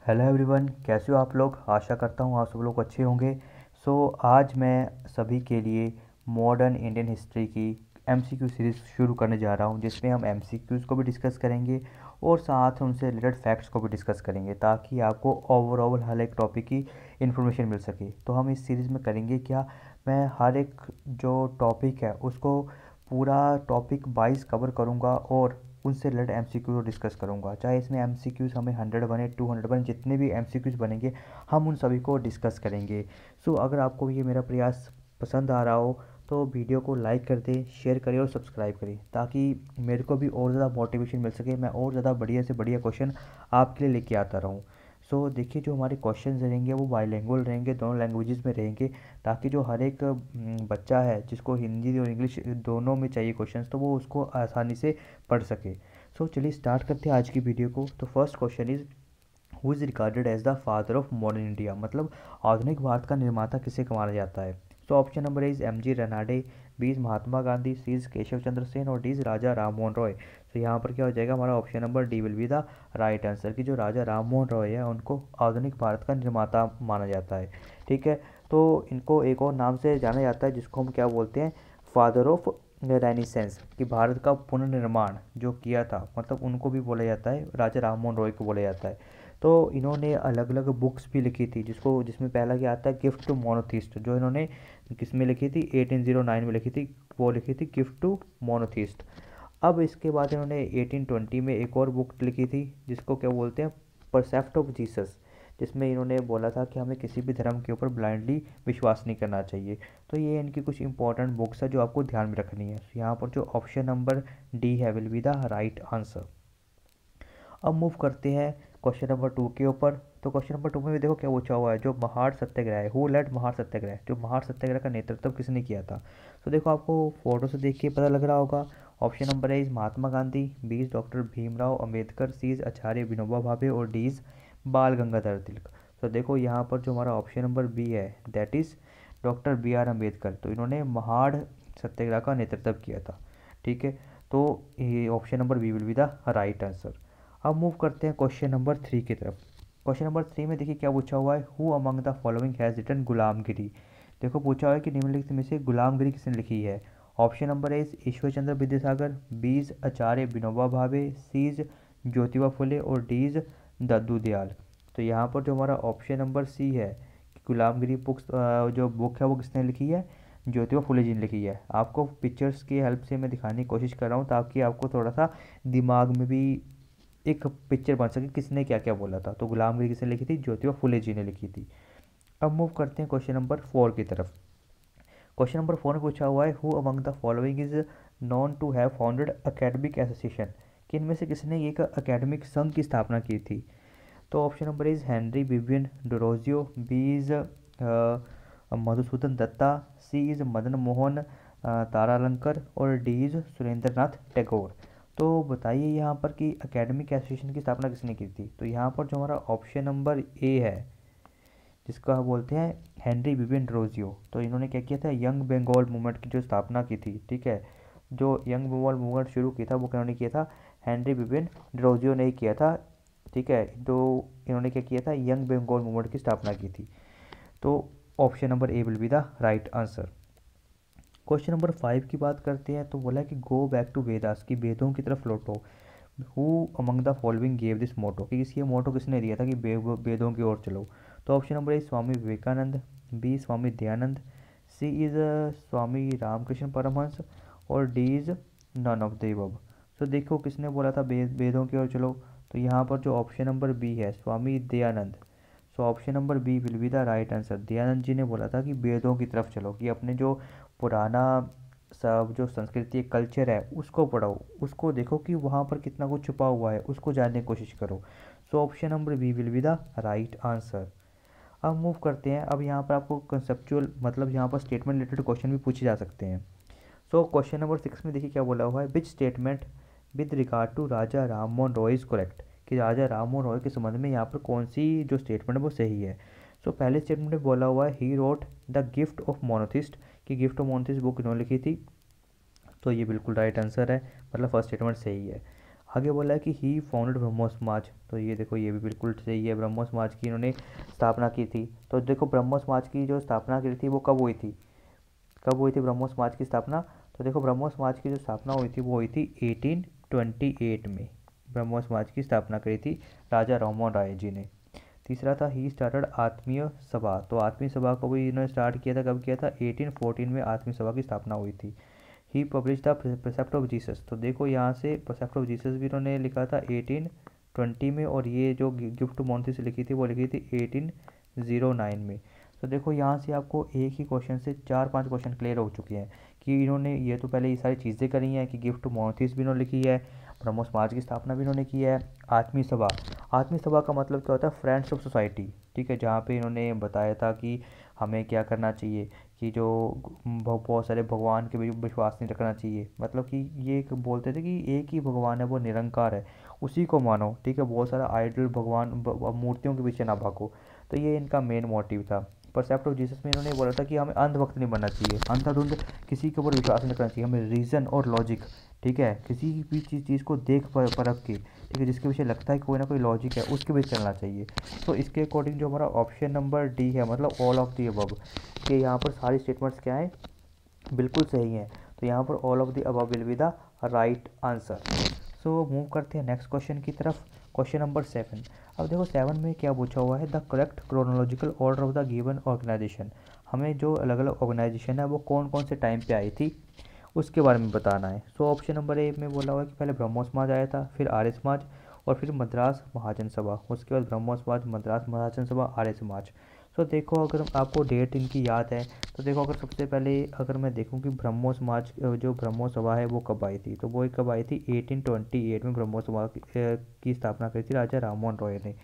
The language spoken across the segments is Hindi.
हेलो एवरीवन, कैसे हो आप लोग। आशा करता हूँ आप सब लोग अच्छे होंगे। आज मैं सभी के लिए मॉडर्न इंडियन हिस्ट्री की एमसीक्यू सीरीज़ शुरू करने जा रहा हूँ, जिसमें हम एमसीक्यूज़ को भी डिस्कस करेंगे और साथ उनसे रिलेटेड फैक्ट्स को भी डिस्कस करेंगे, ताकि आपको ओवरऑल हर एक टॉपिक की इन्फॉर्मेशन मिल सके। तो हम इस सीरीज़ में करेंगे क्या, मैं हर एक जो टॉपिक है उसको पूरा टॉपिक वाइज कवर करूँगा और उनसे रिलेटेड एमसीक्यू डिस्कस करूंगा। चाहे इसमें एमसीक्यूज़ हमें 100 बने, 200 बने, जितने भी एमसीक्यूज़ बनेंगे हम उन सभी को डिस्कस करेंगे। अगर आपको ये मेरा प्रयास पसंद आ रहा हो तो वीडियो को लाइक कर दें, शेयर करें और सब्सक्राइब करें, ताकि मेरे को भी और ज़्यादा मोटिवेशन मिल सके, मैं और ज़्यादा बढ़िया से बढ़िया क्वेश्चन आपके लिए लेके आता रहूँ। देखिए, जो हमारे क्वेश्चन रहेंगे वो बाईलिंगुअल रहेंगे, दोनों लैंग्वेजेस में रहेंगे, ताकि जो हर एक बच्चा है जिसको हिंदी और इंग्लिश दोनों में चाहिए क्वेश्चंस, तो वो उसको आसानी से पढ़ सके। चलिए स्टार्ट करते हैं आज की वीडियो को। तो first question is, who is regarded as the father of modern India, मतलब आधुनिक भारत का निर्माता किसे माना जाता है। Option number is M G Ranade, B is Mahatma Gandhi, C is Keshav Chandra Sen और डी इज राजा राम मोहन रॉय। यहाँ पर क्या हो जाएगा, हमारा option number D will be the right answer, कि जो राजा राम मोहन रॉय है उनको आधुनिक भारत का निर्माता माना जाता है। ठीक है, तो इनको एक और नाम से जाना जाता है, जिसको हम क्या बोलते हैं, फादर ऑफ रेनिसेंस, कि भारत का पुनर्निर्माण जो किया था, मतलब उनको भी बोला जाता है, राजा राम मोहन रॉय को बोला जाता है। तो इन्होंने अलग अलग बुक्स भी लिखी थी, जिसमें पहला क्या आता है, गिफ्ट टू मोनोथिस्ट, जो इन्होंने किस में लिखी थी, 1809 में लिखी थी, वो लिखी थी गिफ्ट टू मोनोथिस्ट। अब इसके बाद इन्होंने 1820 में एक और बुक लिखी थी, जिसको क्या बोलते हैं, परसेप्ट ऑफ जीसस, जिसमें इन्होंने बोला था कि हमें किसी भी धर्म के ऊपर ब्लाइंडली विश्वास नहीं करना चाहिए। तो ये इनकी कुछ इंपॉर्टेंट बुक्स है जो आपको ध्यान में रखनी है। यहाँ पर जो ऑप्शन नंबर डी है will be the right answer. अब मूव करते हैं क्वेश्चन नंबर 2 के ऊपर। तो क्वेश्चन नंबर 2 में भी देखो क्या पूछा हुआ है, जो महार सत्याग्रह है, हु लेड महार सत्याग्रह, जो महार सत्याग्रह का नेतृत्व किसने किया था। तो देखो, आपको फोटो से देख के पता लग रहा होगा। Option number A is Mahatma Gandhi, B is doctor Bhimrao Ambedkar, C is Acharya Vinoba Bhave और डी इज बाल गंगाधर तिलक। तो देखो, यहाँ पर जो हमारा ऑप्शन नंबर बी है, that is doctor B R Ambedkar, तो इन्होंने महाड़ सत्याग्रह का नेतृत्व किया था। ठीक है, तो ये option number B will be the right answer. अब मूव करते हैं क्वेश्चन नंबर 3 की तरफ। क्वेश्चन नंबर 3 में देखिए क्या पूछा हुआ है, who among the following has written Gulamgiri. देखो पूछा हुआ है कि निम्नलिखित में से गुलामगिरी किसने लिखी है। Option number A Ishwar Chandra Vidyasagar, B is Acharya Vinoba Bhave, C is Jyotiba Phule और डी इज दद्दू दयाल। तो यहाँ पर जो हमारा ऑप्शन नंबर सी है, गुलामगिरी बुक्स जो बुक है वो किसने लिखी है, ज्योतिबा फुले जी ने लिखी है। आपको पिक्चर्स की हेल्प से मैं दिखाने की कोशिश कर रहा हूँ, ताकि आपको थोड़ा सा दिमाग में भी एक पिक्चर बन सके किसने क्या क्या बोला था। तो गुलामगिरी किसने लिखी थी, ज्योतिबा फुले जी ने लिखी थी। अब मूव करते हैं क्वेश्चन नंबर 4 की तरफ। क्वेश्चन नंबर 4 में पूछा हुआ है, who among the following is known to have founded academic association, कि इनमें से किसने एक अकेडमिक संघ की स्थापना की थी। तो option number is Henry Vivian Derozio, B is Madhusudan Datta, C is Madan Mohan Taralankar और डी इज सुरेंद्र नाथ टैगोर। तो बताइए यहाँ पर कि एकेडमिक एसोसिएशन की स्थापना किसने की थी। तो यहाँ पर जो हमारा ऑप्शन नंबर ए है, जिसका बोलते हैं हेनरी विवियन डोरोजियो, तो इन्होंने क्या किया था, यंग बंगाल मूवमेंट की जो स्थापना की थी। ठीक है, जो यंग बंगाल मूवमेंट शुरू किया था वो किन्होंने किया था, हेनरी विवियन डोरोजियो ने ही किया था। ठीक है, तो इन्होंने क्या किया था, यंग बंगाल मूवमेंट की स्थापना की थी। तो option number A will be the right answer. Question number 5 की बात करते हैं। तो बोला कि गो बैक टू वेदास, की वेदों की तरफ लौटो। Who among the following gave this motto, कि ये मोटो किसने दिया था कि वेदों की ओर चलो। तो option number A Swami Vivekananda, B Swami Dayanand, C is Swami Ramakrishna Paramhansa और D is none of the above. तो देखो किसने बोला था वेदों की ओर चलो। तो यहाँ पर जो ऑप्शन नंबर बी है, Swami Dayanand. Option number B will be the right answer. Dayanand ji ने बोला था कि वेदों की तरफ चलो, कि अपने जो पुराना सब जो संस्कृति कल्चर है उसको पढ़ो, उसको देखो कि वहाँ पर कितना कुछ छुपा हुआ है, उसको जानने की कोशिश करो। Option number B will be the right answer. अब मूव करते हैं। अब यहाँ पर आपको कंसेप्चुअल, मतलब यहाँ पर स्टेटमेंट रिलेटेड क्वेश्चन भी पूछे जा सकते हैं। क्वेश्चन नंबर 6 में देखिए क्या बोला हुआ है, which statement with regard to Raja Ram Mohan Roy is correct, कि राजा राम मोहन रॉय के संबंध में यहाँ पर कौन सी जो स्टेटमेंट है वो सही है। पहले स्टेटमेंट में बोला हुआ है, he wrote the gift of monotheist, कि गिफ्ट ऑफ मोनोथिस्ट बुक इन्होंने लिखी थी। तो ये बिल्कुल राइट आंसर है, मतलब फर्स्ट स्टेटमेंट सही है। आगे बोला है कि ही फाउंडेड ब्रह्मो समाज, तो ये देखो ये भी बिल्कुल सही है, ब्रह्मो समाज की इन्होंने स्थापना की थी। तो देखो ब्रह्मो समाज की जो स्थापना की थी वो कब हुई थी, कब हुई थी ब्रह्मो समाज की स्थापना? तो देखो ब्रह्मो समाज की जो स्थापना हुई थी वो हुई थी 1828 में, ब्रह्मो समाज की स्थापना करी थी राजा राममोहन राय जी ने। तीसरा था ही स्टार्टेड आत्मीय सभा, तो आत्मीय सभा को भी इन्होंने स्टार्ट किया था, कब किया था? 1814 में आत्मीय सभा की स्थापना हुई थी। ही पब्लिश द प्रेसेप्ट ऑफ जीसस, तो देखो यहाँ से प्रेसेप्ट ऑफ जीसस भी इन्होंने लिखा था 1820 में, और ये जो गिफ्ट मोन्टी से लिखी थी वो लिखी थी 1809 में। तो देखो यहाँ से आपको एक ही क्वेश्चन से 4-5 क्वेश्चन क्लियर हो चुके हैं कि इन्होंने ये तो पहले ये सारी चीज़ें करी हैं कि गिफ्ट मोन्टीस भी इन्होंने लिखी है, ब्रह्मो समाज की स्थापना भी इन्होंने की है। आत्मीय सभा, आत्मीय सभा का मतलब क्या होता है? फ्रेंड्स ऑफ सोसाइटी, ठीक है, जहाँ पे इन्होंने बताया था कि हमें क्या करना चाहिए, कि जो बहुत सारे भगवान के भी विश्वास नहीं रखना चाहिए, मतलब कि ये एक बोलते थे कि एक ही भगवान है, वो निरंकार है, उसी को मानो, ठीक है, बहुत सारा आइडल भगवान मूर्तियों के पीछे ना भागो। तो ये इनका मेन मोटिव था। परसेप्ट ऑफ जीसस में इन्होंने बोला था कि हमें अंधभक्त नहीं बनना चाहिए, अंधाधुंध किसी के ऊपर विश्वास नहीं करना चाहिए, हमें रीज़न और लॉजिक, ठीक है, किसी भी चीज़ को देख परख के, ठीक है, जिसके पीछे लगता है कि कोई ना कोई लॉजिक है उसके बेस चलना चाहिए। तो इसके अकॉर्डिंग जो हमारा ऑप्शन नंबर डी है, मतलब ऑल ऑफ दी अबव, कि यहाँ पर सारी स्टेटमेंट्स क्या हैं? बिल्कुल सही हैं। तो यहाँ पर all of the above will be the right answer. So move करते हैं नेक्स्ट क्वेश्चन की तरफ, क्वेश्चन नंबर 7। अब देखो 7 में क्या पूछा हुआ है? The correct chronological order of the given organisation, हमें जो अलग अलग ऑर्गेनाइजेशन है वो कौन कौन से टाइम पे आई थी उसके बारे में बताना है। सो ऑप्शन नंबर ए में बोला हुआ है कि पहले ब्रह्मो समाज आया था, फिर आर्य समाज, और फिर मद्रास महाजन सभा, उसके बाद ब्रह्मो समाज, मद्रास महाजन सभा, आर्य समाज। सो देखो अगर आपको डेट इनकी याद है तो देखो, अगर सबसे पहले अगर मैं देखूं कि ब्रह्मो समाज जो ब्रह्मो सभा है वो कब आई थी, तो वो कब आई थी? 1828 में ब्रह्मो सभा की स्थापना करी थी राजा राममोहन रॉय ने,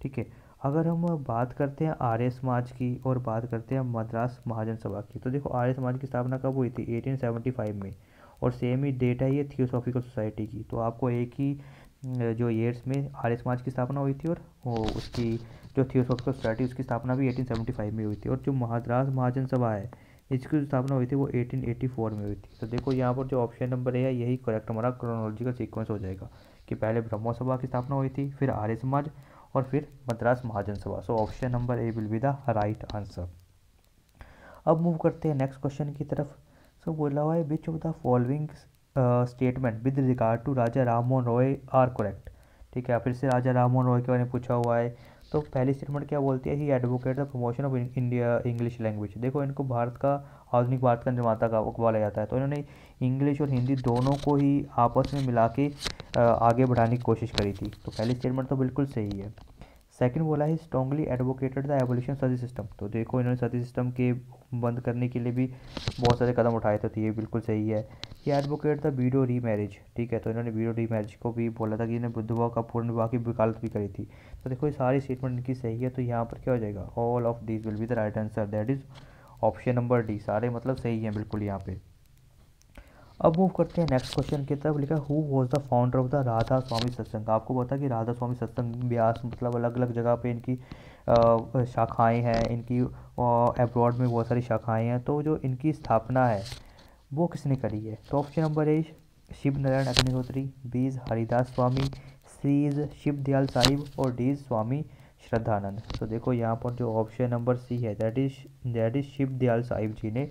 ठीक है। अगर हम बात करते हैं आर्य समाज की और बात करते हैं मद्रास महाजन सभा की, तो देखो आर्य समाज की स्थापना कब हुई थी? 1875 में, और सेम ही डेट है ये थियोसॉफिकल सोसाइटी की। तो आपको एक ही जो ईयर्स में आर्य समाज की स्थापना हुई थी और उसकी जो थियोसॉफिकल सोसाइटी उसकी स्थापना भी 1875 में हुई थी, और जो मद्रास महाजन सभा है इसकी जो स्थापना हुई थी वो 1884 में हुई थी। तो देखो यहाँ पर जो ऑप्शन नंबर है यही करेक्ट हमारा क्रोनोलॉजिकल सीक्वेंस हो जाएगा कि पहले ब्रह्मो सभा की स्थापना हुई थी, फिर आर्य समाज, और फिर मद्रास महाजन सभा। So option number A will be the right answer. अब मूव करते हैं नेक्स्ट क्वेश्चन की तरफ। सो बोला हुआ है which of the following statement with regard to Raja Rammohan Roy are correct, ठीक है, फिर से राजा राममोहन रॉय के बारे में पूछा हुआ है। तो पहली स्टेटमेंट क्या बोलती है? He advocate the promotion of India English language, देखो इनको भारत का आधुनिक भारत का निर्माता का बोला जाता है, तो इन्होंने इंग्लिश और हिंदी दोनों को ही आपस में मिला के आगे बढ़ाने की कोशिश करी थी। तो पहली स्टेटमेंट तो बिल्कुल सही है। सेकंड बोला है strongly advocated the evolution Sati system, तो देखो इन्होंने सती सिस्टम के बंद करने के लिए भी बहुत सारे कदम उठाए थे, तो ये बिल्कुल सही है। ये एडवोकेट द वीडो री मैरिज, ठीक है, तो इन्होंने वीडो री मैरिज को भी बोला था कि इन्हें विधवा का पूर्ण विवाह की वकालत भी करी थी। तो देखो ये सारी स्टेटमेंट इनकी सही है, तो यहाँ पर क्या हो जाएगा? All of these will be the right answer, that is option number D, सारे मतलब सही हैं बिल्कुल यहाँ पे। अब मूव करते हैं नेक्स्ट क्वेश्चन की तरफ। लिखा who was the founder of the Radha Swami Satsang, आपको पता है कि राधा स्वामी सत्संग ब्यास मतलब अलग अलग जगह पे इनकी शाखाएं हैं, इनकी अब्रॉड में बहुत सारी शाखाएं हैं, तो जो इनकी स्थापना है वो किसने करी है? तो option number A Shiv Narayan Agnihotri, B is Haridas Swami, C is Shiv Dayal Sahib, और डी इज स्वामी श्रद्धानंद। तो देखो यहाँ पर जो ऑप्शन नंबर सी है दैट इज शिव दयाल साहिब जी ने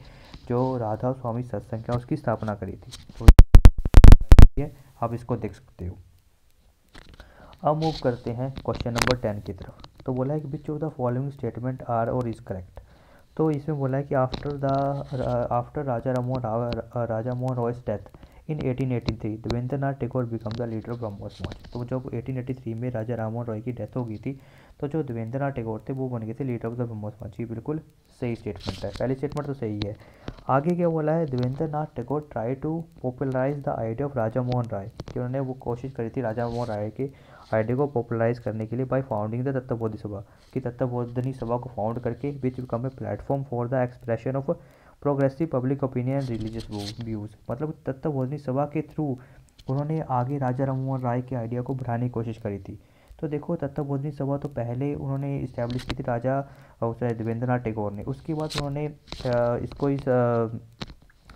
जो राधा स्वामी सत्संग है उसकी स्थापना करी थी। तो ये आप इसको देख सकते हो। अब मूव करते हैं क्वेश्चन नंबर 10 की तरफ। तो बोला है कि which of the following statement are और इज करेक्ट, तो इसमें बोला है कि after Raja Mohan Roy's death in 1883 Devendranath Tagore become the leader of Brahmo Samaj, तो जब 1883 में राजा राममोहन रॉय की डेथ हो गई थी तो जो देवेंद्रनाथ टैगोर थे वो बन गए थे लीडर ऑफ द ब्रह्मो समाज। ये बिल्कुल सही स्टेटमेंट है, पहली स्टेटमेंट तो सही है। आगे क्या बोला है? Devendranath Tagore try to popularise the idea of Raja Mohan Rai, कि उन्होंने वो कोशिश करी थी राजा मोहन राय के आइडिया को पॉपुलराइज करने के लिए बाय फाउंडिंग द तत्वबोधि सभा, कि तत्वबोधनी सभा को फाउंड करके विच become a platform for the expression of progressive public opinion and religious views, मतलब तत्वबोधनी सभा के थ्रू उन्होंने आगे राजा राममोहन राय के आइडिया को बढ़ाने की कोशिश करी थी। तो देखो तत्वबोधनी सभा तो पहले उन्होंने इस्टेब्लिश की थी राजा देवेंद्रनाथ टैगोर ने, उसके बाद उन्होंने इसको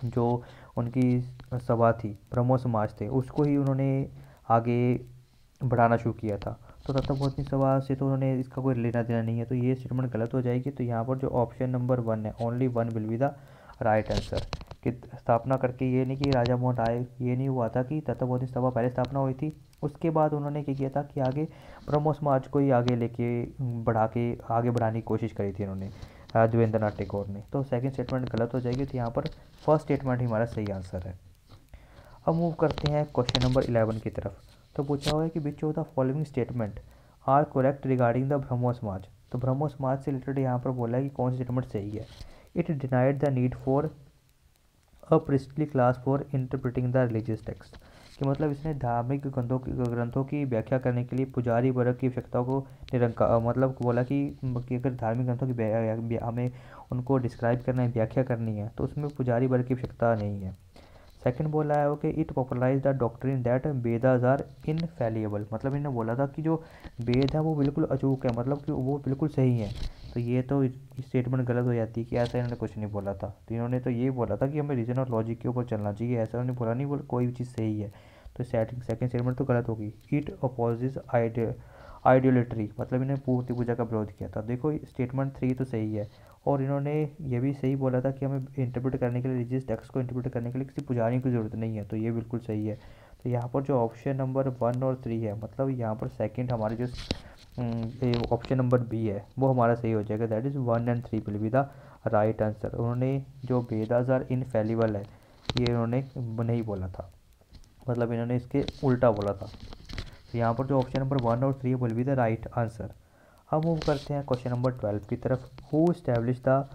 जो उनकी सभा थी ब्रह्मो समाज थे उसको ही उन्होंने आगे बढ़ाना शुरू किया था। तो तत्वबोधनी सभा से तो उन्होंने इसका कोई लेना देना नहीं है, तो ये स्टेटमेंट गलत हो जाएगी। तो यहाँ पर जो ऑप्शन नंबर 1 है, only 1 will be the right answer. कि स्थापना करके ये नहीं कि राजा मोहन राय, ये नहीं हुआ था कि तत्वबोधनी सभा पहले स्थापना हुई थी, उसके बाद उन्होंने क्या किया था कि आगे ब्रह्मो समाज को ही आगे लेके बढ़ा के आगे बढ़ाने की कोशिश करी थी उन्होंने, देवेंद्र नाथ टैगोर ने। तो सेकंड स्टेटमेंट गलत हो जाएगी, तो यहाँ पर फर्स्ट स्टेटमेंट ही हमारा सही आंसर है। अब मूव करते हैं क्वेश्चन नंबर 11 की तरफ। तो पूछा हुआ है कि which of the following statement are correct regarding the Brahmo Samaj. तो ब्रह्मो समाज से रिलेटेड यहाँ पर बोला है कि कौन सी स्टेटमेंट सही है। It denied the need for a priestly class for interpreting the religious text. कि मतलब इसने धार्मिक ग्रंथों की व्याख्या करने के लिए पुजारी वर्ग की आवश्यकता को निरंकार, मतलब बोला कि अगर धार्मिक ग्रंथों की हमें उनको डिस्क्राइब करना है, व्याख्या करनी है, तो उसमें पुजारी वर्ग की आवश्यकता नहीं है। सेकंड बोला है कि it popularise the doctrine that Vedas are infallible. मतलब इन्होंने बोला था कि जो वेद है वो बिल्कुल अचूक है, मतलब कि वो बिल्कुल सही है। तो ये तो स्टेटमेंट गलत हो जाती है कि ऐसा इन्होंने कुछ नहीं बोला था। तो इन्होंने तो ये बोला था कि हमें रीजन और लॉजिक के ऊपर चलना चाहिए, ऐसा उन्होंने बोला नहीं, बोला कोई भी चीज़ सही है। तो सेकंड स्टेटमेंट तो गलत होगी। इट अपोजिस आइडियोलेट्री, मतलब इन्होंने मूर्ति पूजा का विरोध किया था। देखो स्टेटमेंट 3 तो सही है, और इन्होंने ये भी सही बोला था कि हमें इंटरप्रेट करने के लिए, रिलीजियस टेक्स्ट को इंटरप्रेट करने के लिए किसी पुजारी की ज़रूरत नहीं है। तो ये बिल्कुल सही है। तो यहाँ पर जो ऑप्शन नंबर 1 और 3 है, मतलब यहाँ पर सेकंड हमारे जो ऑप्शन नंबर बी है वो हमारा सही हो जाएगा। That is 1 and 3 will be the right answer. उन्होंने जो वेदास आर इनफैलिबल है ये इन्होंने नहीं बोला था, मतलब इन्होंने इसके उल्टा बोला था। तो यहाँ पर जो ऑप्शन नंबर 1 और 3 will be the right answer. अब मूव करते हैं क्वेश्चन नंबर 12 की तरफ। Who establish the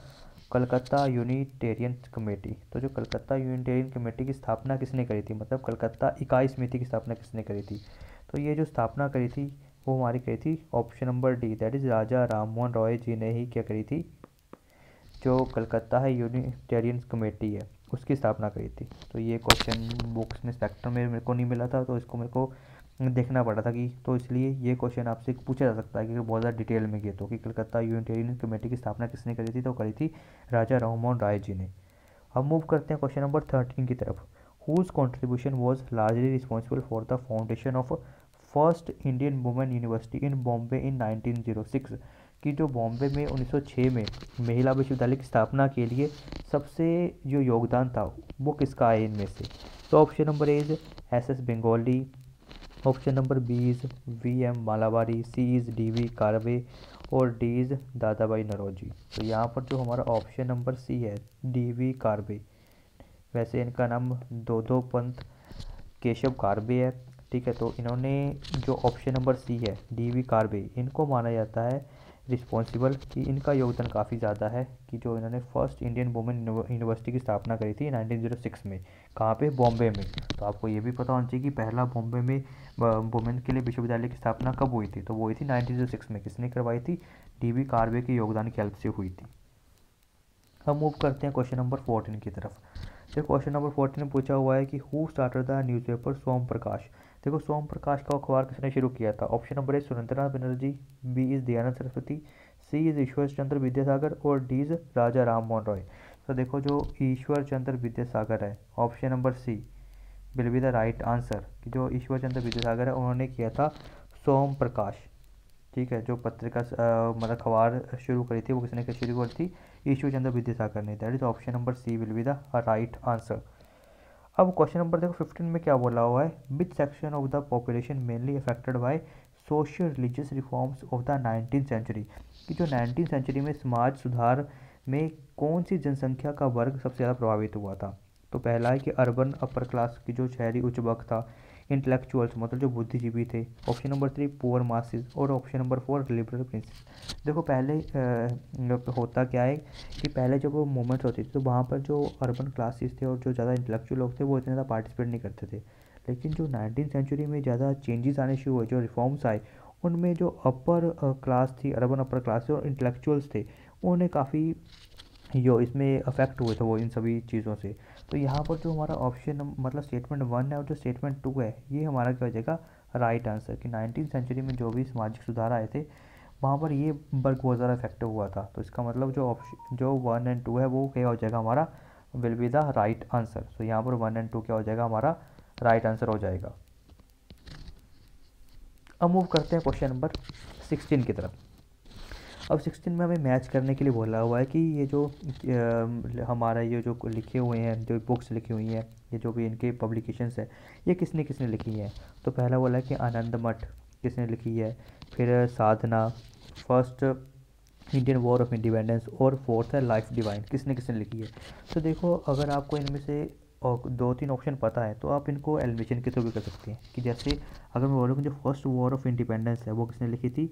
Calcutta Unitarian committee. तो जो कलकत्ता यूनिटेरियन कमेटी की स्थापना किसने करी थी, मतलब कलकत्ता इकाई समिति की स्थापना किसने करी थी। तो ये जो स्थापना करी थी वो हमारी करी थी option number D, that is Raja Rammohan Roy ji ने ही क्या करी थी, जो कलकत्ता है यूनिटेरियन कमेटी है उसकी स्थापना करी थी। तो ये क्वेश्चन बुक्स में स्पेक्ट्रम में मेरे को नहीं मिला था, तो इसको मेरे को देखना पड़ा था कि, तो इसलिए ये क्वेश्चन आपसे पूछा जा सकता है कि बहुत ज़्यादा डिटेल में गए तो, कि कलकत्ता यूनिटेरियन कमेटी की स्थापना किसने करी थी, तो करी थी राजा राममोहन राय जी ने। अब मूव करते हैं क्वेश्चन नंबर 13 की तरफ। Whose contribution was largely responsible for the foundation of first Indian women university in Bombay in 1906। कि जो बॉम्बे में 1906 में महिला विश्वविद्यालय की स्थापना के लिए सबसे जो योगदान था वो किसका है इनमें से। तो option number A is S Bengali, option number B is VM Malabari, C is DV Karve, और डी इज़ दादा भाई नौरोजी। तो यहाँ पर जो हमारा ऑप्शन नंबर सी है DV कार्वे, वैसे इनका नाम दो पंत केशव कार्वे है, ठीक है। तो इन्होंने जो ऑप्शन नंबर सी है DV कार्वे, इनको माना जाता है रिस्पॉन्सिबल, कि इनका योगदान काफ़ी ज़्यादा है, कि जो इन्होंने फर्स्ट इंडियन वुमेन यूनिवर्सिटी की स्थापना करी थी 1906 में, कहाँ पे, बॉम्बे में। तो आपको ये भी पता होना चाहिए कि पहला बॉम्बे में वुमेन के लिए विश्वविद्यालय की स्थापना कब हुई थी, तो वो हुई थी 1906 में। किसने करवाई थी, DV कार्वे के योगदान की हेल्प से हुई थी। हम मूव करते हैं क्वेश्चन नंबर 14 की तरफ। तो क्वेश्चन नंबर 14 में पूछा हुआ है कि who started the newspaper Som Prakash. देखो सोम प्रकाश का अखबार किसने शुरू किया था। Option number A Surendranath Banerjee, B is Dayanand Saraswati, C is Ishwar Chandra Vidyasagar, और डी इज़ राजा राम मोहन रॉय। तो देखो जो ईश्वर चंद्र विद्यासागर है, option number C will be the right answer. कि जो ईश्वर चंद्र विद्यासागर है उन्होंने किया था सोम प्रकाश, ठीक है। जो पत्रिका मतलब अखबार शुरू करी थी वो किसने शुरू करी थी, ईश्वर चंद्र विद्यासागर ने। That is option number C will be the right answer. अब क्वेश्चन नंबर देखो 15 में क्या बोला हुआ है, which section of the population mainly affected by social religious reforms of the 19th century. कि जो 19th सेंचुरी में समाज सुधार में कौन सी जनसंख्या का वर्ग सबसे ज़्यादा प्रभावित हुआ था। तो पहला है कि अर्बन अपर क्लास, की जो शहरी उच्च वर्ग था, इंटेलेक्चुअल्स मतलब जो बुद्धिजीवी थे, ऑप्शन नंबर 3 पुअर मासेस, और ऑप्शन नंबर 4 लिबरल प्रिंसेस। देखो पहले होता क्या है कि पहले जब वो मूवमेंट्स होती थी तो वहाँ पर जो अर्बन क्लासेस थे और जो ज़्यादा इंटेलेक्चुअल लोग थे वो इतने ज़्यादा पार्टिसिपेट नहीं करते थे। लेकिन जो 19th सेंचुरी में ज़्यादा चेंजेस आने शुरू हुए, जो रिफॉर्म्स आए, उनमें जो अपर क्लास थी, अर्बन अपर क्लास थे और इंटेलेक्चुअल्स थे, उन्हें काफ़ी जो इसमें अफेक्ट हुए थे वो इन सभी चीज़ों से। तो यहाँ पर जो हमारा ऑप्शन मतलब स्टेटमेंट 1 है और जो स्टेटमेंट 2 है ये हमारा क्या हो जाएगा, राइट आंसर। कि 19th सेंचुरी में जो भी सामाजिक सुधार आए थे वहाँ पर ये वर्ग बहुत ज़्यादा इफेक्टिव हुआ था। तो इसका मतलब जो ऑप्शन जो 1 एंड 2 है वो क्या हो जाएगा हमारा, will be the right answer. तो यहाँ पर 1 एंड 2 क्या हो जाएगा हमारा राइट आंसर हो जाएगा। अब मूव करते हैं क्वेश्चन नंबर 16 की तरफ। अब 16 में हमें मैच करने के लिए बोला हुआ है कि ये जो हमारा ये जो लिखे हुए हैं, जो बुक्स लिखी हुई हैं, ये जो भी इनके पब्लिकेशंस है, ये किसने किसने लिखी है। तो पहला बोला है कि आनंद मठ किसने लिखी है, फिर Sadhana, first Indian war of independence, और फोर्थ है लाइफ डिवाइन, किसने किसने लिखी है। तो देखो, अगर आपको इनमें से और 2-3 ऑप्शन पता है तो आप इनको एलिमिनेशन के थ्रू भी कर सकते हैं। कि जैसे अगर मैं बोलूँ कि जो फर्स्ट वॉर ऑफ इंडिपेंडेंस है वो किसने लिखी थी,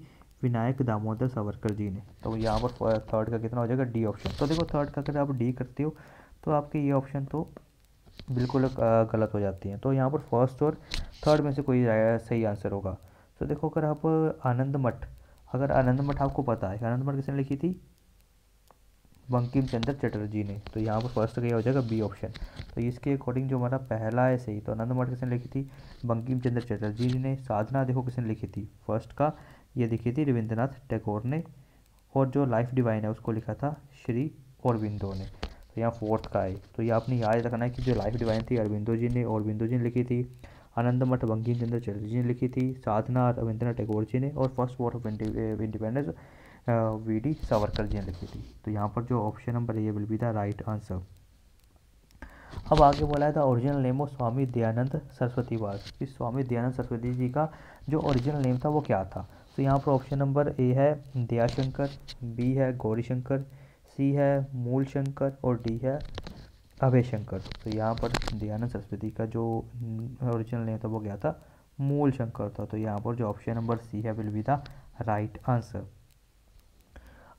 विनायक दामोदर सावरकर जी ने। तो यहाँ पर थर्ड का कितना हो जाएगा, डी ऑप्शन। तो देखो, थर्ड का अगर आप डी करते हो तो आपके ये ऑप्शन तो बिल्कुल गलत हो जाती हैं। तो यहाँ पर फर्स्ट और थर्ड में से कोई सही आंसर होगा। तो देखो, अगर आप आनंद मठ, अगर आनंद मठ आपको पता है, आनंद मठ किसने लिखी थी, बंकिम चंद्र चटर्जी ने। तो यहाँ पर फर्स्ट का हो जाएगा बी ऑप्शन। तो इसके अकॉर्डिंग जो हमारा पहला है सही, तो आनंद मठ किसने लिखी थी, बंकिम चंद्र चटर्जी ने। साधना देखो किसने लिखी थी, फर्स्ट का ये लिखी थी रविंद्रनाथ टैगोर ने। और जो लाइफ डिवाइन है उसको लिखा था श्री अरबिंदो ने। तो यहाँ फोर्थ का है। तो ये आपने याद रखना है कि जो लाइफ डिवाइन थी अरबिंदो जी ने लिखी थी। आनंद मठ बंकिम चंद्र चटर्जी ने लिखी थी। साधना रविंद्रनाथ टैगोर जी ने। और first war of independence V D. Savarkar ji ने लिखी थी। तो यहाँ पर जो option number A will be the right answer. अब आगे बोला है the original name of Swami Dayanand Saraswati was, कि स्वामी दयानंद सरस्वती जी का जो ओरिजिनल नेम था वो क्या था। तो यहाँ पर ऑप्शन नंबर ए है दयाशंकर, बी है गौरीशंकर, सी है मूल शंकर, और डी है अभय शंकर। तो यहाँ पर दयानंद सरस्वती का जो ओरिजिनल नेम था वो क्या था, मूल शंकर था। तो यहाँ पर जो ऑप्शन नंबर सी है will be the right answer.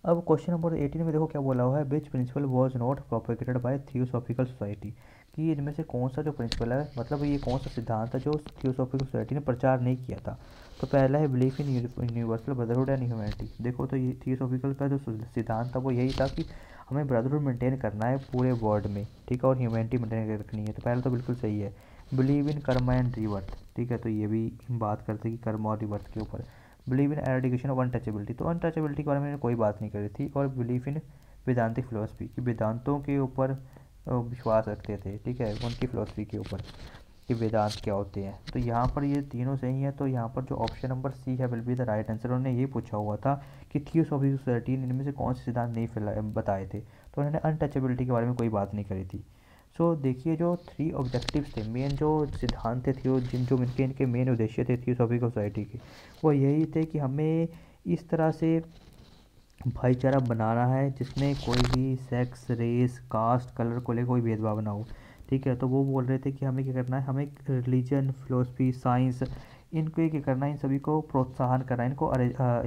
अब क्वेश्चन नंबर 18 में देखो क्या बोला हुआ है, which principle was not propagated by theosophical society, कि इनमें से कौन सा जो प्रिंसिपल है, मतलब ये कौन सा सिद्धांत है जो थियोसॉफिकल सोसाइटी ने प्रचार नहीं किया था। तो पहला है belief in universal brotherhood and humanity. देखो, तो ये थियोसॉफिकल का जो सिद्धांत था वो यही था कि हमें ब्रदरहुड मेंटेन करना है पूरे वर्ल्ड में, ठीक है, और ह्यूमैनिटी मेंटेन रखनी है। तो पहला तो बिल्कुल सही है। बिलीव इन कर्मा एंड रिवर्थ, ठीक है, तो ये भी बात करते हैं कि कर्म और रिवर्थ के ऊपर। Believe in eradication of untouchability, तो अनटचेबिलिटी के बारे में कोई बात नहीं करी थी। और बिलीव इन वेदांतिक फिलोसफी, कि वेदांतों के ऊपर विश्वास रखते थे, ठीक है, उनकी फिलोसफी के ऊपर कि वेदांत क्या होते हैं। तो यहाँ पर ये तीनों सही हैं। तो यहाँ पर जो ऑप्शन नंबर सी है will be the right answer. उन्होंने ये पूछा हुआ था कि थियोसॉफिकल सोसाइटी ने इनमें से कौन से सिद्धांत नहीं बताए थे, तो उन्होंने अनटचेबिलिटी के बारे में कोई बात नहीं करी थी। सो देखिए, जो 3 ऑब्जेक्टिव्स थे, मेन जो सिद्धांत थे, जो इनके मेन उद्देश्य थे थियोसॉफिकल सोसाइटी के, वो यही थे कि हमें इस तरह से भाईचारा बनाना है जिसमें कोई भी सेक्स, रेस, कास्ट, कलर को लेकर कोई भेदभाव ना हो, ठीक है। तो वो बोल रहे थे कि हमें क्या करना है, हमें रिलीजन, फिलोसफी, साइंस, इनको ये क्या करना है, इन सभी को प्रोत्साहन करना है,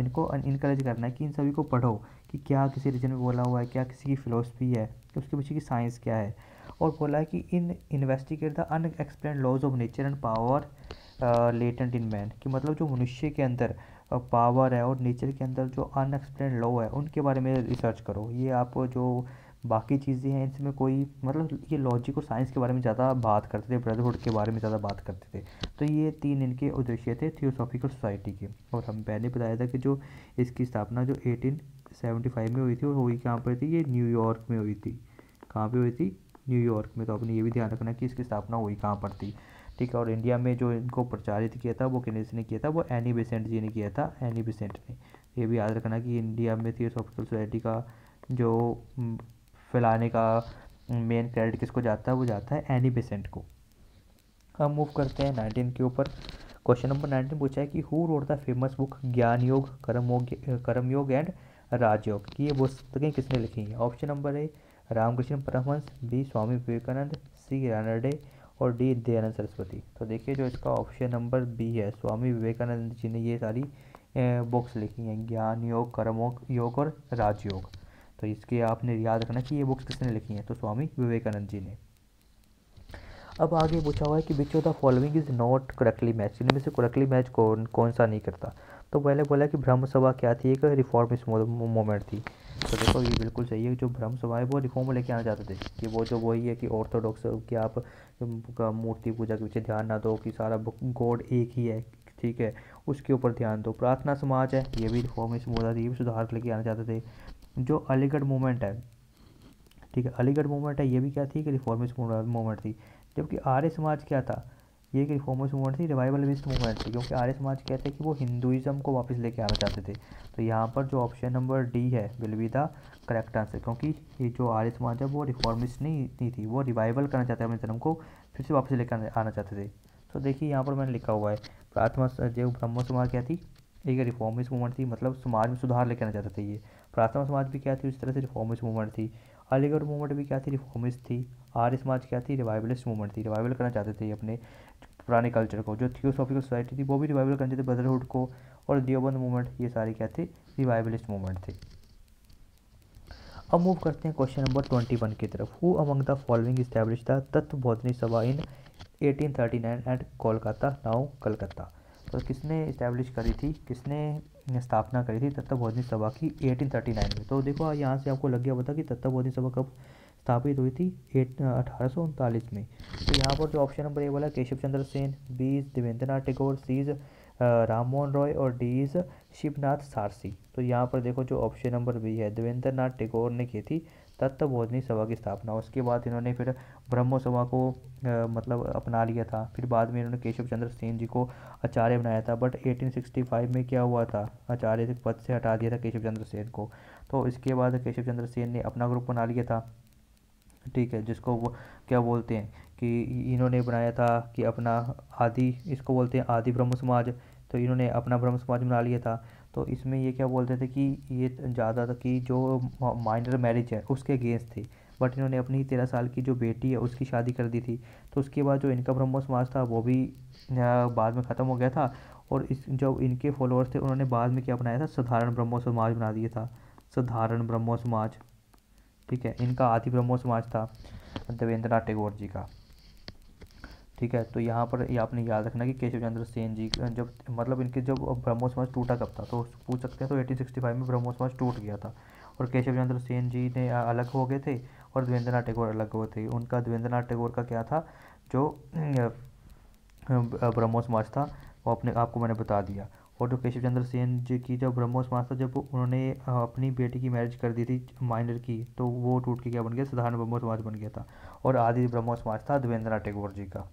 इनको इनकरेज करना है कि इन सभी को पढ़ो, कि क्या किसी रीजन में बोला हुआ है, क्या किसी की फ़िलोसफी है, उसके पीछे की साइंस क्या है। और बोला है कि in investigate the unexplained laws of nature and power latent in man, कि मतलब जो मनुष्य के अंदर पावर है और नेचर के अंदर जो अनएक्सप्लेन्ड लॉ है उनके बारे में रिसर्च करो। ये आप जो बाकी चीज़ें हैं इसमें कोई, मतलब ये लॉजिक और साइंस के बारे में ज़्यादा बात करते थे, ब्रदरहुड के बारे में ज़्यादा बात करते थे। तो ये 3 इनके उद्देश्य थे थियोसॉफिकल सोसाइटी के। और हम पहले बताया था कि जो इसकी स्थापना जो 1875 में हुई थी, और हुई कहाँ पर थी, ये न्यूयॉर्क में हुई थी। कहाँ पे हुई थी, न्यूयॉर्क में। तो आपने ये भी ध्यान रखना कि इसकी स्थापना हुई कहाँ पर थी, ठीक है। और इंडिया में जो इनको प्रचारित किया था वो किसने किया था, वो एनी बेसेंट जी ने किया था, एनी बेसेंट ने। ये भी याद रखना कि इंडिया में थियोसॉफिकल सोसाइटी का जो फैलाने का मेन क्रेडिट किसको जाता है, वो जाता है एनी बेसेंट को। अब मूव करते हैं 19 के ऊपर। क्वेश्चन नंबर 19 पूछा है कि who wrote the famous book ज्ञान योग, कर्मयोग एंड राजयोग, की ये पुस्तकें किसने लिखी हैं। Option number A Ramakrishna Paramhansa, B Swami Vivekananda, C Ranade, और डी दयानंद सरस्वती। तो देखिए, जो इसका ऑप्शन नंबर बी है, स्वामी विवेकानंद जी ने ये सारी बुक्स लिखी हैं, ज्ञान योग, कर्म योग और राजयोग। तो इसके आपने याद रखना कि ये बुक्स किसने लिखी हैं, तो स्वामी विवेकानंद जी ने। अब आगे पूछा हुआ है कि which of the following is not correctly match, इनमें से करेक्टली मैच कौन सा नहीं करता। तो पहले बोला कि ब्रह्म सभा क्या थी, एक रिफॉर्मिस्ट मूवमेंट थी। तो देखो, ये बिल्कुल सही है। जो ब्रह्म सभा है वो रिफॉर्म लेके आना चाहते थे, कि वो जो वही है कि ऑर्थोडॉक्स, कि आप मूर्ति पूजा के पीछे ध्यान ना दो, कि सारा गॉड एक ही है, ठीक है, उसके ऊपर ध्यान दो। प्रार्थना समाज है, ये भी रिफॉर्मिस्ट मूवमेंट थी, ये भी सुधार लेके आना चाहते थे। जो अलीगढ़ मूवमेंट है, ठीक है, अलीगढ़ मूवमेंट है, ये भी क्या थी, कि रिफॉर्मिस्ट मूवमेंट थी। जबकि आर्य समाज क्या था, ये एक रिफॉर्मर्स मूवमेंट थी, रिवाइवलिस्ट मूवमेंट थी, क्योंकि आर्य समाज कहते हैं कि वो हिंदुइज्म को वापस लेके आना चाहते थे। तो यहाँ पर जो ऑप्शन नंबर डी है will be the correct answer, क्योंकि ये जो आर्य समाज है वो रिफॉर्मिस्ट नहीं थी, वो रिवाइवल करना चाहते अपने धर्म को फिर से वापस लेकर आना चाहते थे। तो देखिए यहाँ पर मैंने लिखा हुआ है प्रार्थना जो ब्रह्मो समाज क्या थी, एक रिफॉर्मिस्ट मूवमेंट थी, मतलब समाज में सुधार लेकर आना चाहते थे ये। प्रार्थना समाज भी क्या थी, उस तरह से रिफॉर्मिस्ट मूवमेंट थी। अलीगढ़ मूवमेंट भी क्या थी, रिफॉर्मिस्ट थी। आर्य समाज क्या थी, रिवाइवलिस्ट मूवमेंट थी, रिवाइवल करना चाहते थे अपने पुराने कल्चर को। जो थियोसॉफिकल सोसाइटी थी वो भी रिवाइवल करना चाहते थे, ब्रदरहुड को। और देवबंद मूवमेंट, ये सारे क्या थे, रिवाइवलिस्ट मूवमेंट थे। अब मूव करते हैं क्वेश्चन नंबर 21 की तरफ। Who among the following establish the Tattvabodhini सभा इन 1839 एट कोलकाता नाउ कलकत्ता। तो किसने इस्टेब्लिश करी थी, किसने स्थापना करी थी तत्वबोधिनी सभा की 1839 में। तो देखो यहाँ से आपको लग गया पता कि तत्वबोधिनी सभा कब स्थापित हुई थी, 1839 में। तो यहाँ पर जो ऑप्शन नंबर ए बोला Keshav Chandra Sen, B is Devendra Nath Tagore, C is Ram Mohan Roy और डी इज शिवनाथ सारसी। तो यहाँ पर देखो जो ऑप्शन नंबर बी है देवेंद्र नाथ टैगोर ने की थी तत्वबोधिनी सभा की स्थापना। उसके बाद इन्होंने फिर ब्रह्मो सभा को मतलब अपना लिया था। फिर बाद में इन्होंने केशव चंद्र सेन जी को आचार्य बनाया था, बट 1865 में क्या हुआ था, आचार्य के पद से हटा दिया था केशव चंद्र सेन को। तो इसके बाद केशव चंद्र सेन ने अपना ग्रुप बना लिया था, ठीक है, जिसको वो क्या बोलते हैं कि इन्होंने बनाया था कि अपना आदि, इसको बोलते हैं आदि ब्रह्म समाज। तो इन्होंने अपना ब्रह्म समाज बना लिया था। तो इसमें ये क्या बोलते थे कि ये ज़्यादा कि जो माइनर मैरिज है उसके अगेंस्ट थे, बट इन्होंने अपनी 13 साल की जो बेटी है उसकी शादी कर दी थी। तो उसके बाद जो इनका ब्रह्म समाज था वो भी बाद में ख़त्म हो गया था। और इस जो इनके फॉलोअर्स थे उन्होंने बाद में क्या बनाया था, साधारण ब्रह्मो समाज बना दिया था, साधारण ब्रह्मो समाज, ठीक है। इनका आदि ब्रह्मो समाज था देवेंद्र नाथ टैगोर जी का, ठीक है। तो यहाँ पर ये आपने याद रखना कि केशव चंद्र सेन जी जब मतलब इनके जब ब्रह्मो समाज टूटा कब था, तो पूछ सकते हैं। तो 1865 में ब्रह्मो समाज टूट गया था और केशव चंद्र सेन जी ने अलग हो गए थे और देवेंद्र नाथ टैगोर अलग हुए थे। उनका देवेंद्र नाथ टैगोर का क्या था, जो ब्रह्मो समाज था वो अपने आपको मैंने बता दिया। और जो केशव चंद्र सेन जी की जब ब्रह्मो समाज था, जब उन्होंने अपनी बेटी की मैरिज कर दी थी माइनर की, तो वो टूट के क्या बन गया, साधारण ब्रह्मो समाज बन गया था। और आदि ब्रह्मो समाज था देवेंद्र नाथ टैगोर जी का।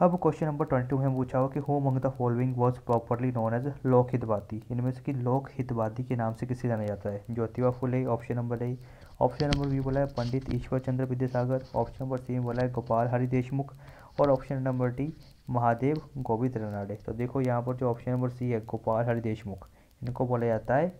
अब क्वेश्चन नंबर 22 में पूछा हो कि who among the following was properly known as Lokhitwadi. इनमें से कि लोकहितवादी के नाम से किसे जाना जाता है, Jyotiba Phule, option number A. Option number B बोला है Pandit Ishwar Chandra Vidyasagar. Option number C बोला है गोपाल हरि देशमुख। और option number D Mahadev Govind Ranade. तो देखो यहाँ पर जो ऑप्शन नंबर सी है गोपाल हरि देशमुख, इनको बोला जाता है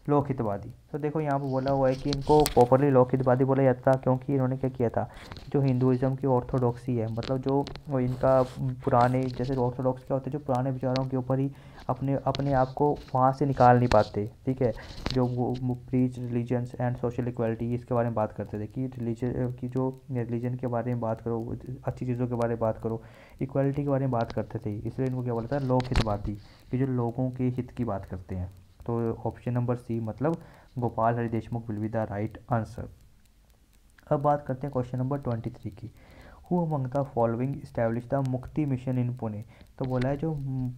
लोकहितवादी। तो देखो यहाँ पर बोला हुआ है कि इनको प्रॉपरली लोकहितवादी बोला जाता था, क्योंकि इन्होंने क्या किया था, जो हिंदुइज्म की ऑर्थोडॉक्सी है, मतलब जो वो इनका पुराने, जैसे ऑर्थोडॉक्स क्या होते हैं, जो पुराने विचारों के ऊपर ही अपने अपने आप को वहाँ से निकाल नहीं पाते, ठीक है। जो वो preach religions and social equality, इसके बारे में बात करते थे कि रिलीजन की, जो रिलीजन के बारे में बात करो, अच्छी चीज़ों के बारे में बात करो, इक्वालिटी के बारे में बात करते थे। इसलिए इनको क्या बोलता है, लोकहितवादी, कि जो लोगों के हित की बात करते हैं। तो ऑप्शन नंबर सी मतलब Gopal Hari Deshmukh will be the right answer. अब बात करते हैं क्वेश्चन नंबर 23 की। Who among the following establish the मुक्ति मिशन इन पुणे। तो बोला है जो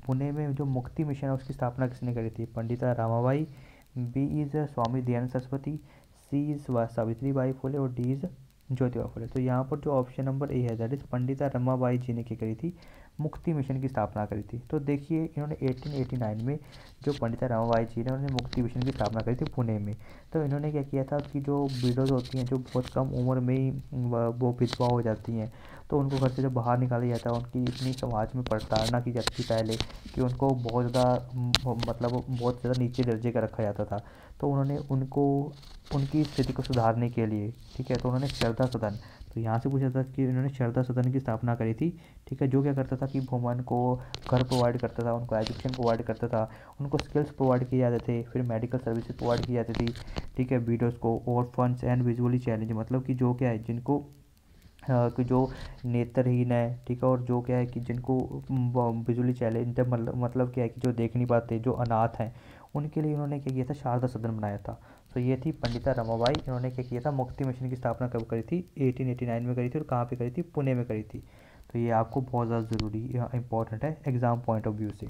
पुणे में जो मुक्ति मिशन है उसकी स्थापना किसने करी थी, Pandita Ramabai, B is Swami Dayanand Saraswati, C is Savitri Bai Phule और डी इज ज्योतिबा फुले। तो यहाँ पर जो ऑप्शन नंबर ए है दैट इज पंडिता रमाबाई जी ने क्या करी थी, मुक्ति मिशन की स्थापना करी थी। तो देखिए इन्होंने 1889 में जो पंडिता रमाबाई जी ने उन्होंने मुक्ति मिशन की स्थापना करी थी पुणे में। तो इन्होंने क्या किया था कि जो विडोज होती हैं, जो बहुत कम उम्र में ही वो विधवा हो जाती हैं, तो उनको घर से जब बाहर निकाला जाता है, उनकी इतनी समाज में प्रताड़ना की जाती थी पहले कि उनको बहुत ज़्यादा मतलब बहुत ज़्यादा नीचे दर्जे का रखा जाता था। तो उन्होंने उनको उनकी स्थिति को सुधारने के लिए, ठीक है, तो उन्होंने शारदा सदन, तो यहाँ से पूछा था कि उन्होंने शारदा सदन की स्थापना करी थी, ठीक है, जो क्या करता था कि वुमन को घर प्रोवाइड करता था, उनको एजुकेशन प्रोवाइड करता था, उनको स्किल्स प्रोवाइड किए जाते थे, फिर मेडिकल सर्विसेज प्रोवाइड की जाती थी, ठीक है, विडोज़ को, और फंड्स एंड विजुअली चैलेंज, मतलब कि जो क्या है जिनको कि जो नेत्रहीन है, ठीक है, और जो क्या है कि जिनको विजुअली चैलेंज मतलब क्या है कि जो देख नहीं पाते, जो अनाथ हैं, उनके लिए उन्होंने क्या किया था, शारदा सदन बनाया था। तो ये थी पंडिता रमाबाई। इन्होंने क्या किया था, मुक्ति मिशन की स्थापना कब करी थी, 1889 में करी थी। और कहाँ पे करी थी, पुणे में करी थी। तो ये आपको बहुत ज़्यादा ज़रूरी इंपॉर्टेंट है एग्जाम पॉइंट ऑफ व्यू से।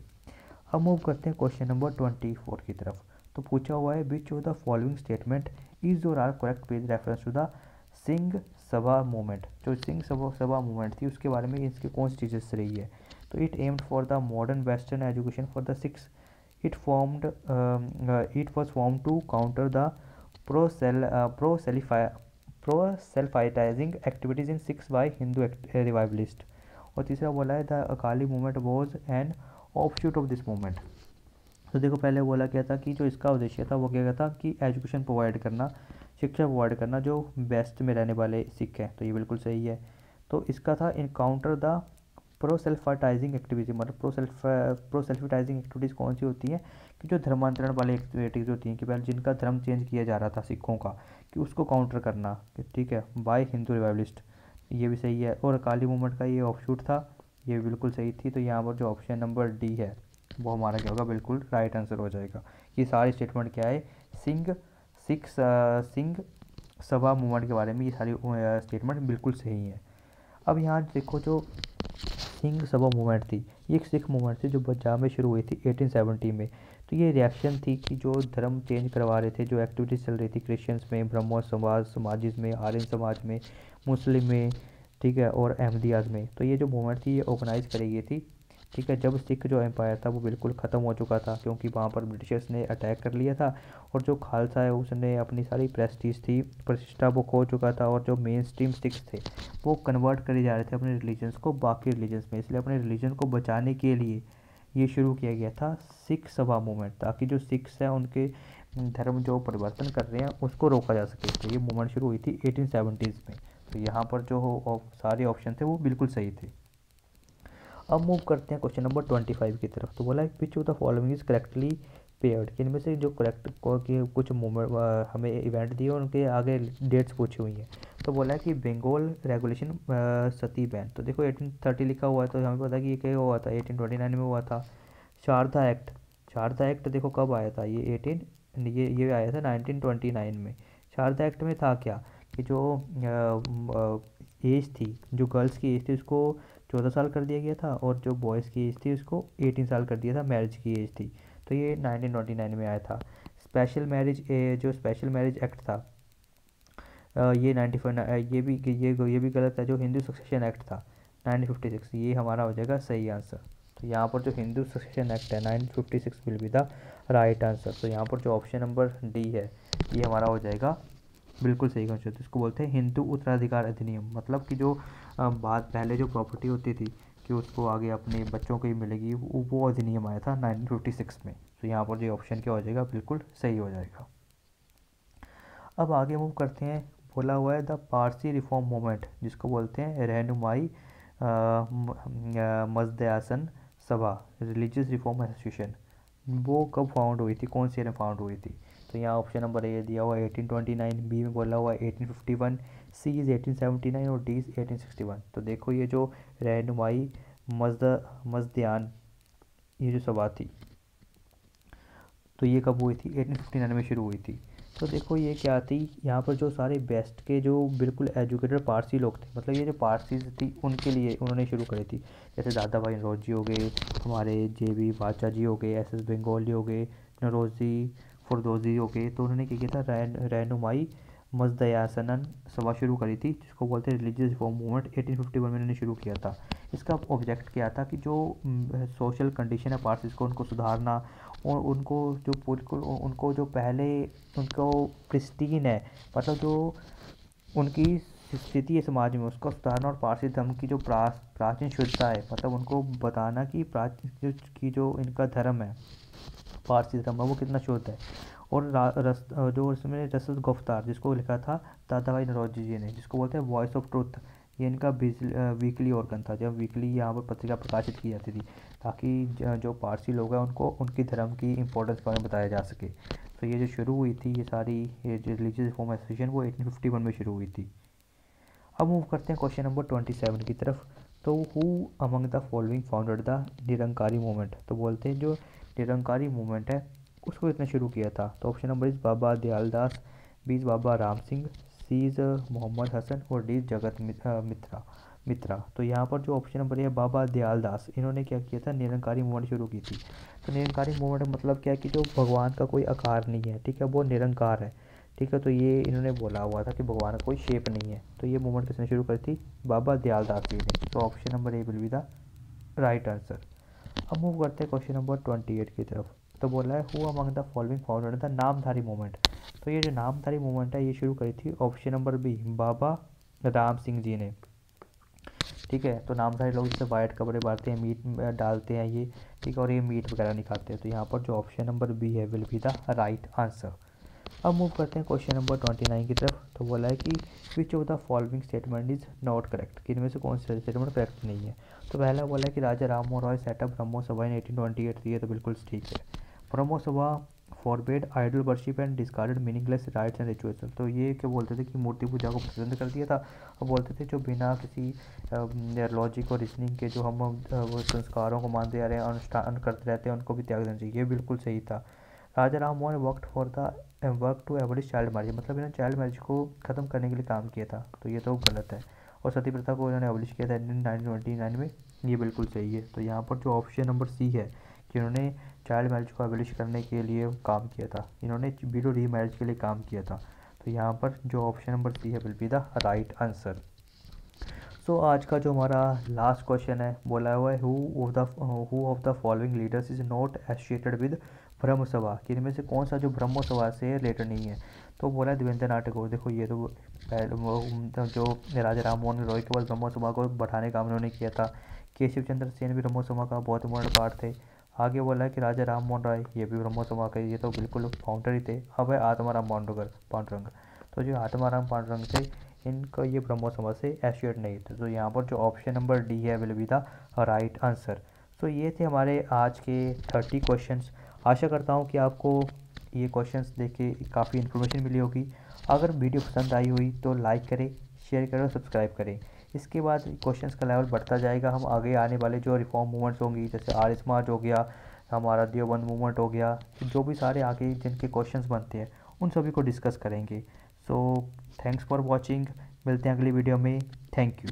अब मूव करते हैं क्वेश्चन नंबर 24 की तरफ। तो पूछा हुआ है which of the following statement is और are correct with reference to the Singh Sabha movement, जो सिंह सभा मूवमेंट थी उसके बारे में इसकी कौन सी चीज़ें रही है। तो it aimed for the modern western education for the Sikhs. It formed it was form to counter the proselytising activities in Sikhs by Hindu revivalist. और तीसरा बोला है the Akali movement was an offshoot of this movement. तो देखो पहले बोला क्या था कि जो इसका उद्देश्य था वो क्या था कि एजुकेशन प्रोवाइड करना, शिक्षा प्रोवाइड करना जो वेस्ट में रहने वाले सिख हैं, तो ये बिल्कुल सही है। तो इसका था इनकाउंटर द प्रोसेल्फाइटाइजिंग एक्टिविटी, मतलब प्रोसेल्फाइटाइजिंग एक्टिविटीज़ कौन सी होती हैं कि जो धर्मांतरण वाली एक्टिविटीज़ होती हैं कि पहले जिनका धर्म चेंज किया जा रहा था सिखों का, कि उसको काउंटर करना, ठीक है, बाय हिंदू रिवाइवलिस्ट, ये भी सही है। और अकाली मूवमेंट का ये ऑफशूट था, ये भी बिल्कुल सही थी। तो यहाँ पर जो ऑप्शन नंबर डी है वो हमारा क्या होगा, बिल्कुल राइट आंसर हो जाएगा। ये सारी स्टेटमेंट क्या है, सिंह सभा मूवमेंट के बारे में ये सारी स्टेटमेंट बिल्कुल सही है। अब यहाँ देखो जो सिंह सभा मूवमेंट थी ये एक सिख मूवमेंट थी जो पंजाब में शुरू हुई थी 1870 में। तो ये रिएक्शन थी कि जो धर्म चेंज करवा रहे थे, जो एक्टिविटीज़ चल रही थी क्रिश्चियंस में, ब्रह्मो समाजिस में, आर्यन समाज में, मुस्लिम में, ठीक है, और अहमदियाज में। तो ये जो मूवमेंट थी ये ऑर्गेनाइज करी गई थी, ठीक है, जब सिख जो एम्पायर था वो बिल्कुल ख़त्म हो चुका था, क्योंकि वहाँ पर ब्रिटिशर्स ने अटैक कर लिया था और जो खालसा है उसने अपनी सारी प्रेस्टीज थी, प्रतिष्ठा वो खो चुका था। और जो मेन स्ट्रीम सिख्स थे वो कन्वर्ट करे जा रहे थे अपने रिलीजन्स को बाकी रिलीजन्स में, इसलिए अपने रिलीजन को बचाने के लिए ये शुरू किया गया था सिख सभा मूवमेंट, ताकि जो सिख्स हैं उनके धर्म जो परिवर्तन कर रहे हैं उसको रोका जा सके। तो ये मूवमेंट शुरू हुई थी 1870s में। तो यहाँ पर जो सारे ऑप्शन थे वो बिल्कुल सही थे। अब मूव करते हैं क्वेश्चन नंबर 25 की तरफ। तो बोला है which of the following is correctly paired, इनमें से जो करेक्ट कुछ मूवमेंट हमें इवेंट दिए उनके आगे डेट्स पूछी हुई हैं। तो बोला है कि बंगाल रेगुलेशन सती बैन। तो देखो 1830 लिखा हुआ है, तो हमें पता है कि ये क्या हुआ था, 1829 में हुआ था। शारदा एक्ट, शारदा एक्ट देखो कब आया था, ये आया था 1929 में। शारदा एक्ट में था क्या कि जो एज थी, जो गर्ल्स की एज थी उसको 14 साल कर दिया गया था, और जो बॉयज़ की एज थी उसको 18 साल कर दिया था, मैरिज की एज थी। तो ये 1929 में आया था। स्पेशल मैरिज, जो स्पेशल मैरिज एक्ट था ये 95, ये भी गलत है। जो हिंदू सक्सेशन एक्ट था 1956, ये हमारा हो जाएगा सही आंसर। तो यहाँ पर जो हिंदू सक्सेशन एक्ट है 1956 will be the right answer. तो यहाँ पर जो ऑप्शन नंबर डी है ये हमारा हो जाएगा बिल्कुल सही क्वेश्चन। तो इसको बोलते हैं हिंदू उत्तराधिकार अधिनियम, मतलब कि जो बात पहले जो प्रॉपर्टी होती थी कि उसको आगे अपने बच्चों को ही मिलेगी, वो अधिनियम आया था 1956 में। तो यहाँ पर जो ऑप्शन क्या हो जाएगा, बिल्कुल सही हो जाएगा। अब आगे मूव करते हैं। बोला हुआ है द पारसी रिफॉर्म मूवमेंट, जिसको बोलते हैं रहनुमाई मजदयासन सभा रिलीजियस रिफॉर्म एसोसिएशन, वो कब फाउंड हुई थी, कौन सी ईयर में फाउंड हुई थी। तो यहाँ ऑप्शन नंबर ए दिया हुआ है 1829, बी में बोला हुआ है 1851, सी इज़ 1879 और डी इज़ 1861। तो देखो ये जो रहनुमाई मजदयान ये जो सभा थी तो ये कब हुई थी, 1859 में शुरू हुई थी। तो देखो ये क्या थी, यहाँ पर जो सारे बेस्ट के जो बिल्कुल एजुकेटेड पारसी लोग थे, मतलब ये जो पारसीज थी उनके लिए उन्होंने शुरू करी थी। जैसे दादा भाई नौरोजी हो गए, हमारे JB बादशाह जी हो गए, SS बंगाली हो गए, नौरोजी फरदोजी हो गए। तो उन्होंने क्या किया था, रहनुमाई मजदयासनन सभा शुरू करी थी, जिसको बोलते हैं रिलीजियस रिफॉर्म मूवमेंट। 1851 में उन्होंने शुरू किया था। इसका ऑब्जेक्ट क्या था कि जो सोशल कंडीशन है पारसीज को उनको सुधारना, और उनको जो पहले उनको प्रिस्टीन है, मतलब जो उनकी स्थिति है समाज में उसको सुधारना, और पारसी धर्म की जो प्राचीन शुद्धता है, मतलब उनको बताना कि प्राचीन जो इनका धर्म है पारसी धर्म है वो कितना शुद्ध है। और जो इसमें रसद गुफ्तार जिसको लिखा था दादा भाई नौरोजी जी ने, जिसको बोलते हैं वॉइस ऑफ ट्रुथ, ये इनका वीकली ऑर्गन था, जब वीकली यहाँ पर पत्रिका प्रकाशित की जाती थी, ताकि जो पारसी लोग हैं उनको उनकी धर्म की इम्पोर्टेंस के बारे में बताया जा सके। तो ये जो शुरू हुई थी ये सारी जो रिलीजियस रिफॉर्म एसोसिएशन वो 1851 में शुरू हुई थी। अब मूव करते हैं क्वेश्चन नंबर 27 की तरफ। तो who among the following founded the Nirankari movement. तो बोलते हैं जो निरंकारी मूवमेंट है उसको इसने शुरू किया था। तो option number is Baba Dayal Das, B is Baba Ram Singh, C is Mohammad Hasan और डी जगत मित्रा। तो यहाँ पर जो ऑप्शन नंबर है बाबा दयाल दास, इन्होंने क्या किया था, निरंकारी मूवमेंट शुरू की थी। तो निरंकारी मूवमेंट मतलब क्या है कि जो भगवान का कोई आकार नहीं है, ठीक है, वो निरंकार है, ठीक है। तो ये इन्होंने बोला हुआ था कि भगवान का कोई शेप नहीं है। तो ये मूवमेंट किसने शुरू करी थी? बाबा दयाल दास जी ने। तो option number A will be the right answer. अब मूव करते हैं क्वेश्चन नंबर 28 की तरफ। तो बोला है who among the following founder the Namdhari movement. तो ये जो नामधारी मूवमेंट है ये शुरू करी थी ऑप्शन नंबर बी बाबा राम सिंह जी ने। ठीक है। तो नामधारी लोग जैसे वाइट कपड़े बांटते हैं, मीट डालते हैं ये, ठीक है, और ये मीट वगैरह नहीं खाते हैं। तो यहाँ पर जो ऑप्शन नंबर बी है will be the right answer. अब मूव करते हैं क्वेश्चन नंबर 29 की तरफ। तो बोला है कि which of the following statement is not correct, कि इनमें से कौन सा स्टेटमेंट करेक्ट नहीं है। तो पहला बोला है कि राजा राम मोहन रॉय सेटअप ब्रह्मो सभा इन 1828। ये तो बिल्कुल ठीक है। Brahmo Sabha forbade idol worship and discarded meaningless rites and rituals. तो ये क्या बोलते थे कि मूर्ति पूजा को पसंद कर दिया था, और बोलते थे जो बिना किसी लॉजिक और रीजनिंग के जो हम वो संस्कारों को मानते आ रहे हैं, अनुष्ठान करते रहते हैं, उनको भी त्याग देना चाहिए। ये बिल्कुल सही था। Raja Ram Mohan work to abolish child marriage, मतलब इन्होंने चाइल्ड मैरिज को ख़त्म करने के लिए काम किया था। तो ये तो गलत है। और सती प्रथा को इन्होंने एबॉलिश किया था 1929 में। ये बिल्कुल सही है। तो यहाँ पर जो ऑप्शन नंबर सी है कि इन्होंने चाइल्ड मैरिज को एबॉलिश करने के लिए काम किया था, इन्होंने विडो री मैरिज के लिए काम किया था। तो यहाँ पर जो ऑप्शन नंबर सी है will be the right answer. So आज का जो हमारा लास्ट क्वेश्चन है, बोला हुआ है who of the following leaders is not associated with ब्रह्म सभा, कि इनमें से कौन सा जो ब्रह्म सभा से रिलेटेड नहीं है। तो बोला है देवेंद्र नाथ टैगोर। देखो ये तो जो राजा राम मोहन रॉय के पास ब्रह्म सभा को बढ़ाने का काम उन्होंने किया था। केशव चंद्र सेन भी ब्रह्म सभा का बहुत इंपॉर्टेंट पार्ट थे। आगे बोला है कि राजा राम मोहन राय, ये भी ब्रह्म सभा के, ये तो बिल्कुल फाउंडर ही थे। अब है आत्माराम पांडुरंग। तो जो आत्माराम पांडुरंग थे, इनका ये ब्रह्मो सभा से एसोसिएट नहीं थे। तो यहाँ पर जो ऑप्शन नंबर डी है will be the right answer. So ये थे हमारे आज के 30 क्वेश्चंस। आशा करता हूँ कि आपको ये क्वेश्चंस देख के काफ़ी इन्फॉर्मेशन मिली होगी। अगर वीडियो पसंद आई हुई तो लाइक करें, शेयर करें और सब्सक्राइब करें। इसके बाद क्वेश्चंस का लेवल बढ़ता जाएगा। हम आगे आने वाले जो रिफॉर्म मूवमेंट्स होंगी, जैसे आर्य समाज हो गया, हमारा देवबंद मूवमेंट हो गया, जो भी सारे आगे जिनके क्वेश्चंस बनते हैं उन सभी को डिस्कस करेंगे। So thanks for watching. मिलते हैं अगली वीडियो में। Thank you.